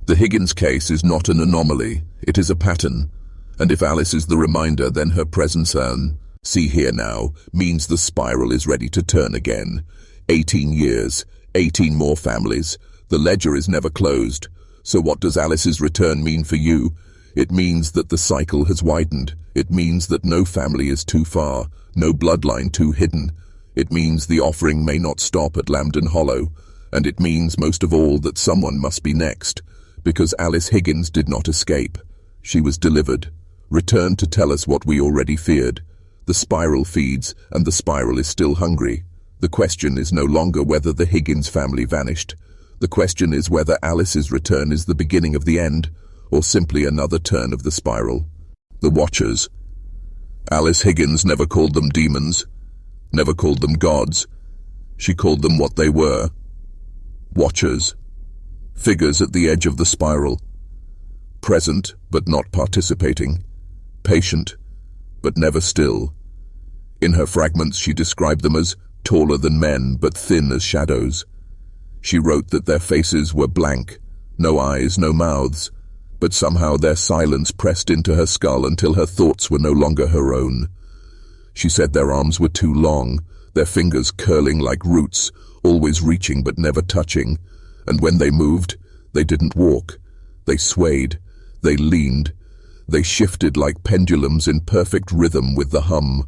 The Higgins case is not an anomaly, it is a pattern. And if Alice is the reminder, then her presence see here now, means the spiral is ready to turn again. 18 years, 18 more families. The ledger is never closed. So what does Alice's return mean for you? It means that the cycle has widened. It means that no family is too far, no bloodline too hidden. It means the offering may not stop at Lambden Hollow, and it means most of all that someone must be next, because Alice Higgins did not escape. She was delivered, returned to tell us what we already feared. The spiral feeds, and the spiral is still hungry. The question is no longer whether the Higgins family vanished. The question is whether Alice's return is the beginning of the end, or simply another turn of the spiral. The Watchers. Alice Higgins never called them demons, never called them gods. She called them what they were. Watchers. Figures at the edge of the spiral. Present, but not participating. Patient, but never still. In her fragments she described them as taller than men, but thin as shadows. She wrote that their faces were blank, no eyes, no mouths, but somehow their silence pressed into her skull until her thoughts were no longer her own. She said their arms were too long, their fingers curling like roots, always reaching but never touching, and when they moved, they didn't walk. They swayed, they leaned, they shifted like pendulums in perfect rhythm with the hum.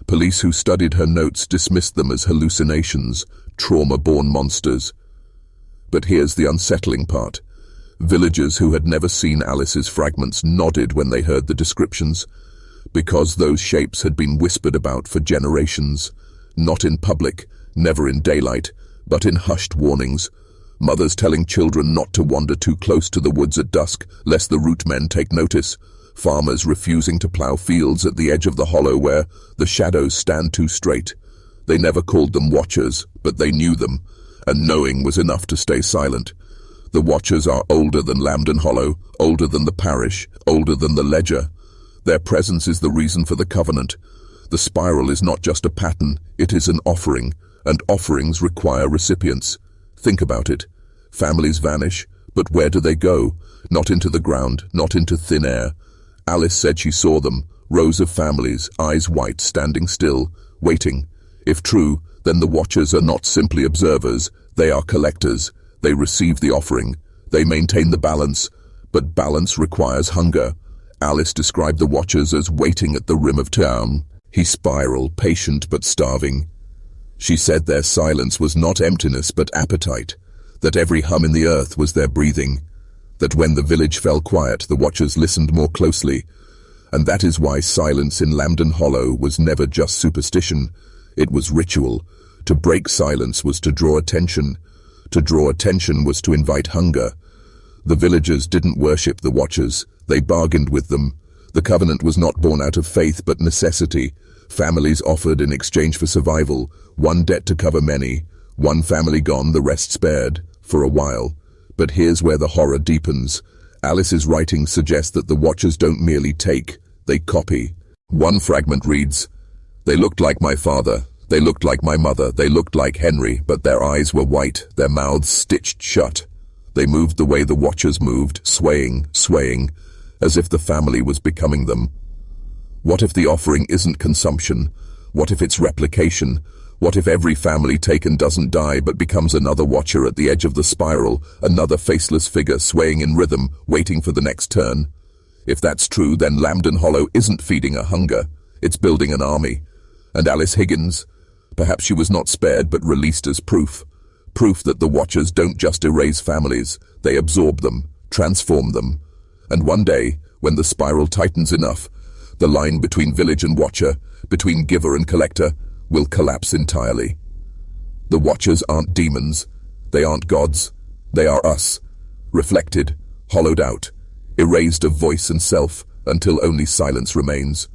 Police who studied her notes dismissed them as hallucinations, trauma-born monsters. But here's the unsettling part. Villagers who had never seen Alice's fragments nodded when they heard the descriptions, because those shapes had been whispered about for generations, not in public, never in daylight, but in hushed warnings. Mothers telling children not to wander too close to the woods at dusk, lest the root men take notice. Farmers refusing to plough fields at the edge of the hollow where the shadows stand too straight. They never called them watchers, but they knew them, and knowing was enough to stay silent. The watchers are older than Lambden Hollow, older than the parish, older than the ledger. Their presence is the reason for the covenant. The spiral is not just a pattern, it is an offering, and offerings require recipients. Think about it. Families vanish, but where do they go? Not into the ground, not into thin air. Alice said she saw them, rows of families, eyes white, standing still, waiting. If true, then the watchers are not simply observers, they are collectors. They receive the offering. They maintain the balance, but balance requires hunger. Alice described the watchers as waiting at the rim of town. He spiraled, patient but starving. She said their silence was not emptiness but appetite, that every hum in the earth was their breathing, that when the village fell quiet, the watchers listened more closely, and that is why silence in Lambden Hollow was never just superstition, it was ritual. To break silence was to draw attention. To draw attention was to invite hunger. The villagers didn't worship the watchers, they bargained with them. The covenant was not born out of faith but necessity. Families offered in exchange for survival, one debt to cover many, one family gone, the rest spared, for a while. But here's where the horror deepens. Alice's writings suggest that the watchers don't merely take, they copy. One fragment reads, "They looked like my father, they looked like my mother, they looked like Henry, but their eyes were white, their mouths stitched shut. They moved the way the watchers moved, swaying, as if the family was becoming them." What if the offering isn't consumption? What if it's replication? What if every family taken doesn't die but becomes another watcher at the edge of the spiral, another faceless figure swaying in rhythm, waiting for the next turn? If that's true, then Lambden Hollow isn't feeding a hunger, it's building an army. And Alice Higgins, perhaps she was not spared but released as proof. Proof that the watchers don't just erase families, they absorb them, transform them. And one day, when the spiral tightens enough, the line between village and watcher, between giver and collector, will collapse entirely. The watchers aren't demons, they aren't gods, they are us, reflected, hollowed out, erased of voice and self until only silence remains.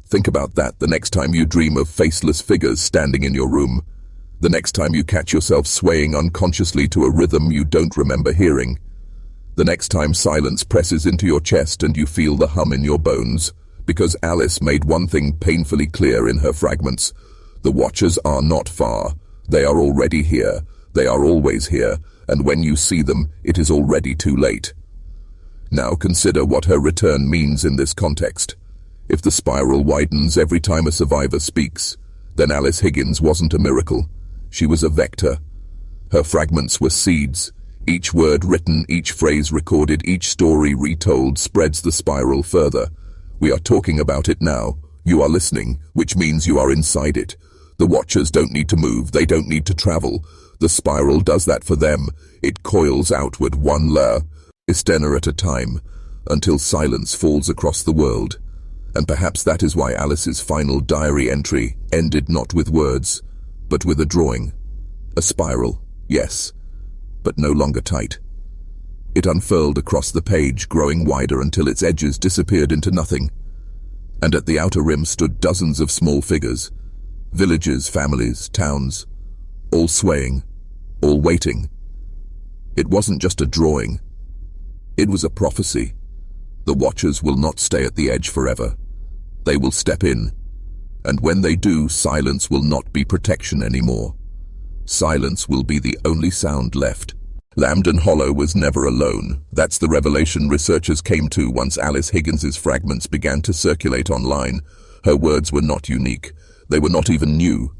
Think about that the next time you dream of faceless figures standing in your room, the next time you catch yourself swaying unconsciously to a rhythm you don't remember hearing, the next time silence presses into your chest and you feel the hum in your bones. Because Alice made one thing painfully clear in her fragments. The watchers are not far. They are already here. They are always here. And when you see them, it is already too late. Now consider what her return means in this context. If the spiral widens every time a survivor speaks, then Alice Higgins wasn't a miracle. She was a vector. Her fragments were seeds. Each word written, each phrase recorded, each story retold spreads the spiral further. We are talking about it now. You are listening, which means you are inside it. The watchers don't need to move, they don't need to travel. The spiral does that for them. It coils outward one layer, istena at a time, until silence falls across the world. And perhaps that is why Alice's final diary entry ended not with words, but with a drawing. A spiral, yes, but no longer tight. It unfurled across the page, growing wider until its edges disappeared into nothing. And at the outer rim stood dozens of small figures. Villages, families, towns, all swaying, all waiting. It wasn't just a drawing. It was a prophecy. The watchers will not stay at the edge forever. They will step in. And when they do, silence will not be protection anymore. Silence will be the only sound left. Lambden Hollow was never alone. That's the revelation researchers came to once Alice Higgins's fragments began to circulate online. Her words were not unique. They were not even new.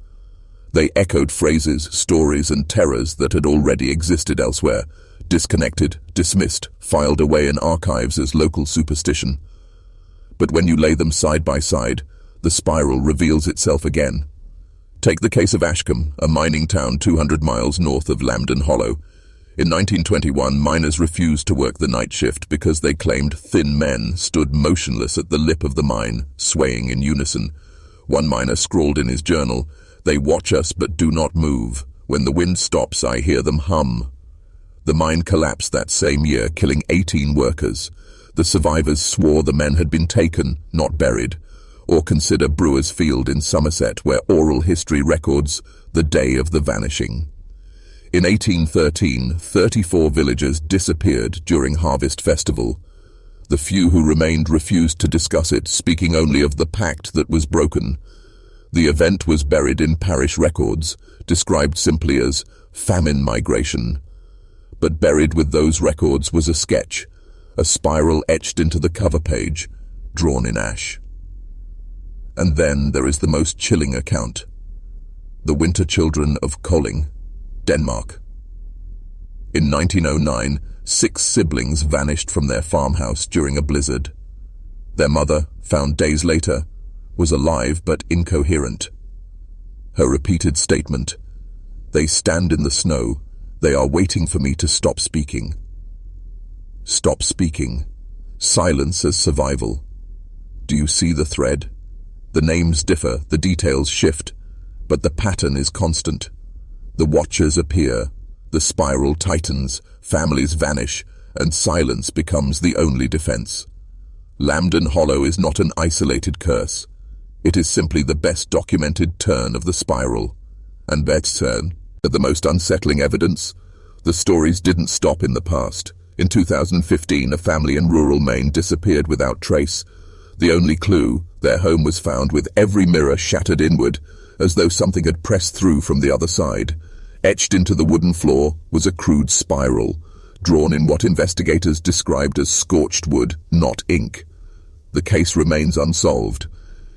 They echoed phrases, stories, and terrors that had already existed elsewhere, disconnected, dismissed, filed away in archives as local superstition. But when you lay them side by side, the spiral reveals itself again. Take the case of Ashcombe, a mining town 200 miles north of Lambton Hollow. In 1921, miners refused to work the night shift because they claimed thin men stood motionless at the lip of the mine, swaying in unison. One miner scrawled in his journal, "They watch us but do not move. When the wind stops, I hear them hum." The mine collapsed that same year, killing 18 workers. The survivors swore the men had been taken, not buried. Or consider Brewer's Field in Somerset, where oral history records the day of the vanishing. In 1813, 34 villagers disappeared during Harvest Festival. The few who remained refused to discuss it, speaking only of the pact that was broken. The event was buried in parish records, described simply as famine migration. But buried with those records was a sketch, a spiral etched into the cover page, drawn in ash. And then there is the most chilling account. The winter children of Kolding, Denmark. In 1909, 6 siblings vanished from their farmhouse during a blizzard. Their mother, found days later, was alive but incoherent. Her repeated statement, "They stand in the snow. They are waiting for me to stop speaking." Stop speaking. Silence as survival. Do you see the thread? The names differ, the details shift, but the pattern is constant. The watchers appear, the spiral tightens, families vanish, and silence becomes the only defense. Lambton Hollow is not an isolated curse. It is simply the best documented turn of the spiral. And best turn, the most unsettling evidence, the stories didn't stop in the past. In 2015, a family in rural Maine disappeared without trace. The only clue, their home was found with every mirror shattered inward, as though something had pressed through from the other side. Etched into the wooden floor was a crude spiral, drawn in what investigators described as scorched wood, not ink. The case remains unsolved.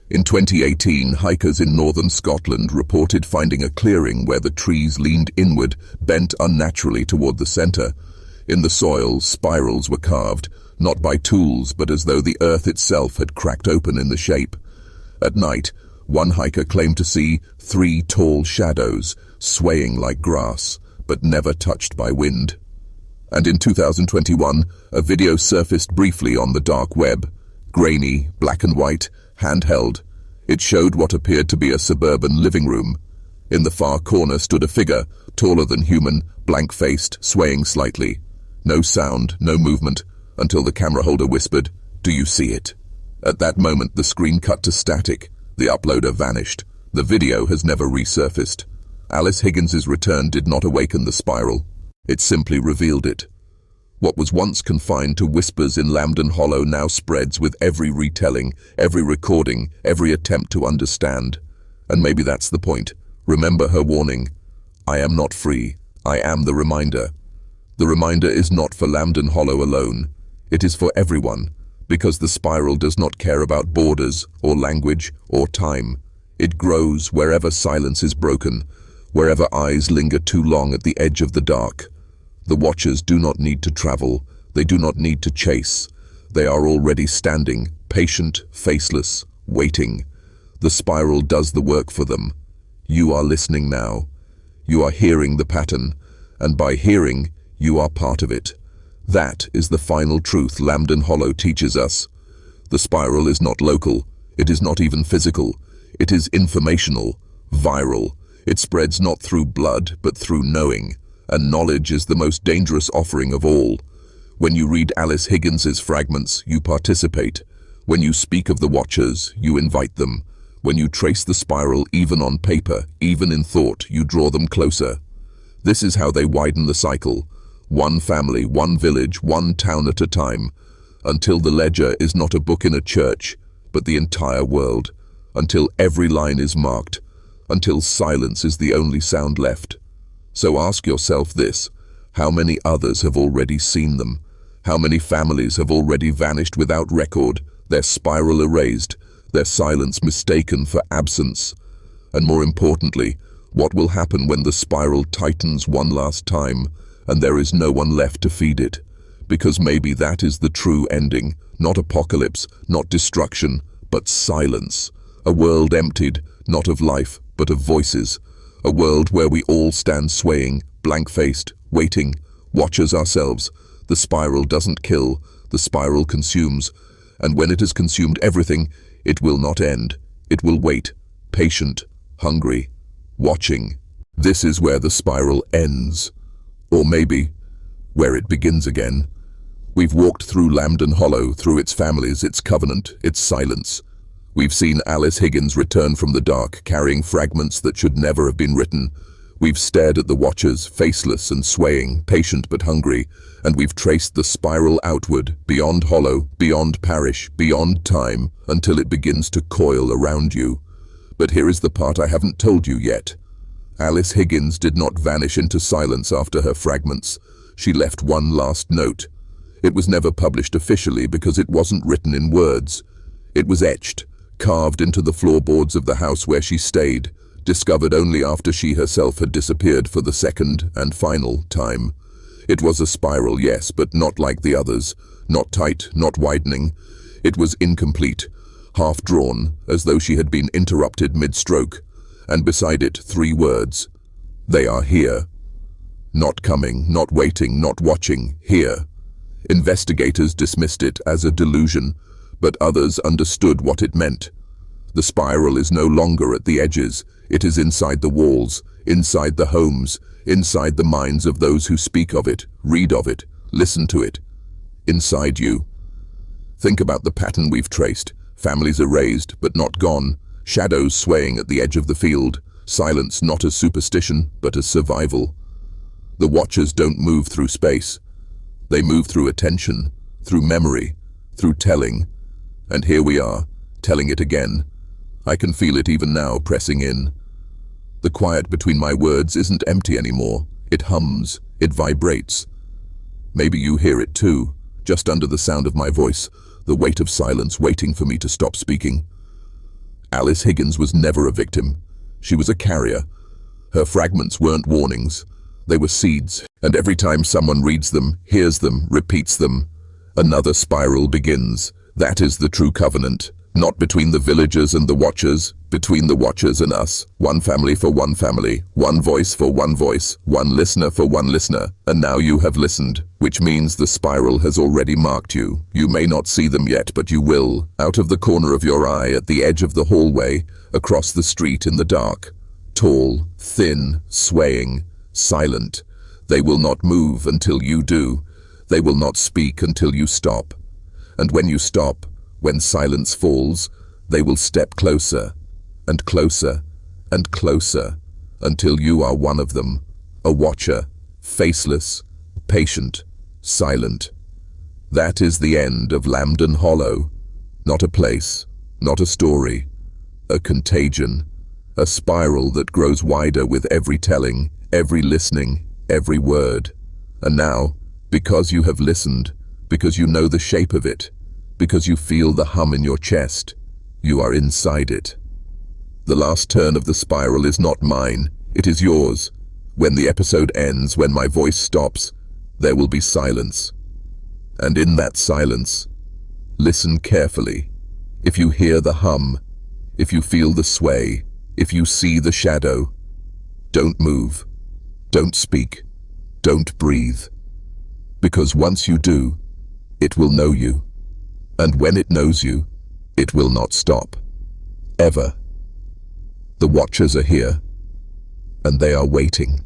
In 2018, hikers in northern Scotland reported finding a clearing where the trees leaned inward, bent unnaturally toward the center. In the soil, spirals were carved, not by tools, but as though the earth itself had cracked open in the shape. At night, one hiker claimed to see 3 tall shadows, swaying like grass, but never touched by wind. And in 2021, a video surfaced briefly on the dark web. Grainy, black and white, handheld. It showed what appeared to be a suburban living room. In the far corner stood a figure, taller than human, blank-faced, swaying slightly. No sound, no movement, until the camera holder whispered, "Do you see it?" At that moment, the screen cut to static. The uploader vanished. The video has never resurfaced. Alice Higgins's return did not awaken the spiral. It simply revealed it. What was once confined to whispers in Lambton Hollow now spreads with every retelling, every recording, every attempt to understand. And maybe that's the point. Remember her warning. I am not free. I am the reminder. The reminder is not for Lambton Hollow alone. It is for everyone, because the spiral does not care about borders or language or time. It grows wherever silence is broken, wherever eyes linger too long at the edge of the dark. The watchers do not need to travel. They do not need to chase. They are already standing, patient, faceless, waiting. The spiral does the work for them. You are listening now. You are hearing the pattern, and by hearing, you are part of it. That is the final truth Lambton Hollow teaches us. The spiral is not local. It is not even physical. It is informational, viral. It spreads not through blood, but through knowing. And knowledge is the most dangerous offering of all. When you read Alice Higgins's fragments, you participate. When you speak of the watchers, you invite them. When you trace the spiral, even on paper, even in thought, you draw them closer. This is how they widen the cycle. One family, one village, one town at a time, until the ledger is not a book in a church, but the entire world, until every line is marked, until silence is the only sound left. So ask yourself this: how many others have already seen them? How many families have already vanished without record, their spiral erased, their silence mistaken for absence? And more importantly, what will happen when the spiral tightens one last time, and there is no one left to feed it? Because maybe that is the true ending, not apocalypse, not destruction, but silence. A world emptied, not of life, but of voices. A world where we all stand swaying, blank-faced, waiting, watchers ourselves. The spiral doesn't kill, the spiral consumes. And when it has consumed everything, it will not end. It will wait, patient, hungry, watching. This is where the spiral ends. Or maybe, where it begins again. We've walked through Lambden Hollow, through its families, its covenant, its silence. We've seen Alice Higgins return from the dark, carrying fragments that should never have been written. We've stared at the watchers, faceless and swaying, patient but hungry, and we've traced the spiral outward, beyond hollow, beyond parish, beyond time, until it begins to coil around you. But here is the part I haven't told you yet. Alice Higgins did not vanish into silence after her fragments. She left one last note. It was never published officially because it wasn't written in words. It was etched, carved into the floorboards of the house where she stayed, discovered only after she herself had disappeared for the second and final time. It was a spiral, yes, but not like the others. Not tight, not widening. It was incomplete, half-drawn, as though she had been interrupted mid-stroke, and beside it 3 words. They are here. Not coming, not waiting, not watching, here. Investigators dismissed it as a delusion, but others understood what it meant. The spiral is no longer at the edges. It is inside the walls, inside the homes, inside the minds of those who speak of it, read of it, listen to it. Inside you. Think about the pattern we've traced. Families erased, but not gone. Shadows swaying at the edge of the field. Silence not as superstition, but as survival. The watchers don't move through space. They move through attention, through memory, through telling. And here we are, telling it again. I can feel it even now, pressing in. The quiet between my words isn't empty anymore. It hums, it vibrates. Maybe you hear it too, just under the sound of my voice, the weight of silence waiting for me to stop speaking. Alice Higgins was never a victim. She was a carrier. Her fragments weren't warnings. They were seeds, and every time someone reads them, hears them, repeats them, another spiral begins. That is the true covenant. Not between the villagers and the watchers, between the watchers and us. One family for one family, one voice for one voice, one listener for one listener. And now you have listened, which means the spiral has already marked you. You may not see them yet, but you will, out of the corner of your eye, at the edge of the hallway, across the street in the dark. Tall, thin, swaying, silent. They will not move until you do. They will not speak until you stop. And when you stop, when silence falls, they will step closer, and closer, and closer, until you are one of them, a watcher, faceless, patient, silent. That is the end of Lambden Hollow. Not a place, not a story, a contagion, a spiral that grows wider with every telling, every listening, every word. And now, because you have listened, because you know the shape of it, because you feel the hum in your chest, you are inside it. The last turn of the spiral is not mine, it is yours. When the episode ends, when my voice stops, there will be silence. And in that silence, listen carefully. If you hear the hum, if you feel the sway, if you see the shadow, don't move, don't speak, don't breathe. Because once you do, it will know you. And when it knows you, it will not stop. Ever. The watchers are here, and they are waiting.